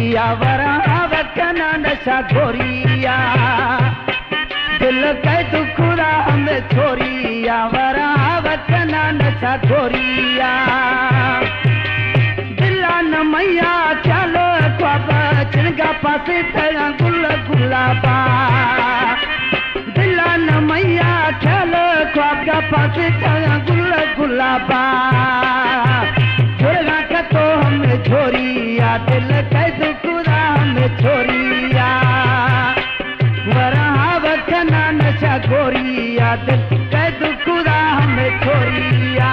छोरिया वरावकना नशा गोरिया दिल के दुखड़ा हमें छोरिया वरावकना नशा गोरिया दिला न मैया चलो ख्वाब चिनगा पासे थया गुल गुलाबा दिला न मैया चलो ख्वाब का पासे थया गुल गुलाबा छोरा का तो हमें छोरिया दिल के दुखड़ा हमें छोरिया वरावकना नशा गोरिया दिल के दुखड़ा हमें छोरिया।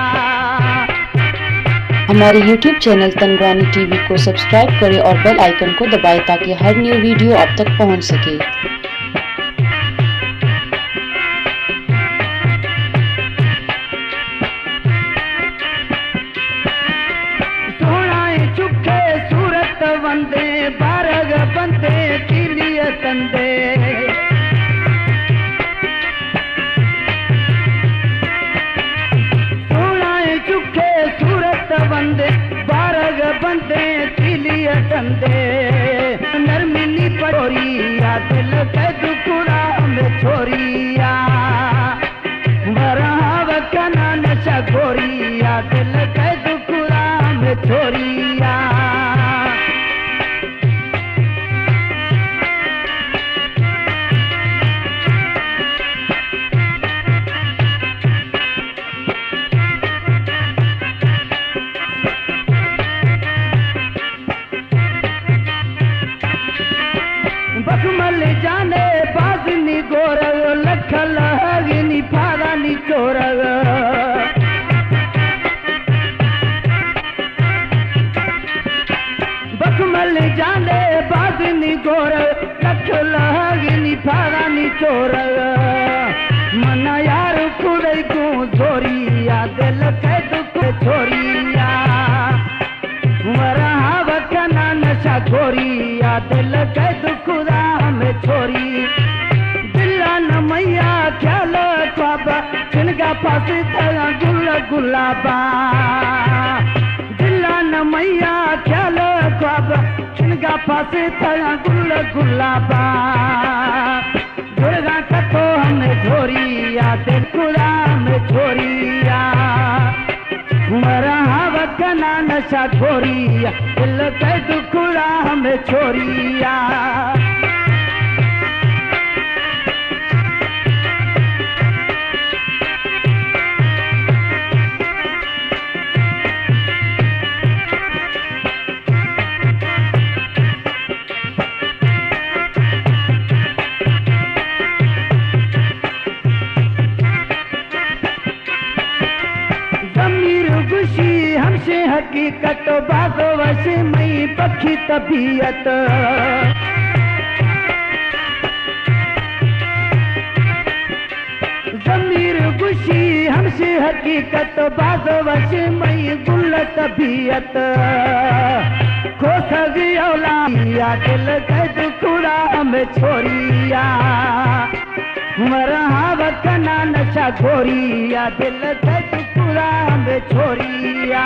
हमारे YouTube चैनल तनगरानी टीवी को सब्सक्राइब करें और बेल आइकन को दबाएं ताकि हर न्यू वीडियो आप तक पहुंच सके। सोनाए चुखे सूरत वंदे बारग बंदे तिलिय तंदे बंदे बारग बंदे तिलिय तंदे नरमिनी पड़ोरिया दिल के दुखड़ा में छोरिया वरावकना नशा गोरिया दिल के दुखड़ा में छोरिया। बकमल जाने बाजनी गोरग लखल हगिनी फारानी चोरग बकमल जाने बाजनी गोरग लखल हगिनी फारानी चोरग मना यार कुड़ई को जोरिया दिल के दुख छोरिया वरावकना नशा गोरिया दिल के दुखड़ा में छोरी दिला न मैया ख्याल ख्वाब चिनगा पासे थया गुल गुलाबा दिला न मैया ख्याल ख्वाब चिनगा पासे थया गुल गुलाबा दुर्गा का तो हमें छोरिया दिल कुड़ा में छोरिया वरावकना नशा गोरिया दिल के दुखड़ा हमें छोरिया। खुशी हमसे हकीकत बागो वसे मई पक्षी तबीयत जमीर खुशी हमसे हकीकत बागो वसे मई गुल तबीयत खो सगी औलाया दिल के दुखड़ा में छोरिया वरावकना नशा गोरिया दिल के दुखड़ा में छोरिया।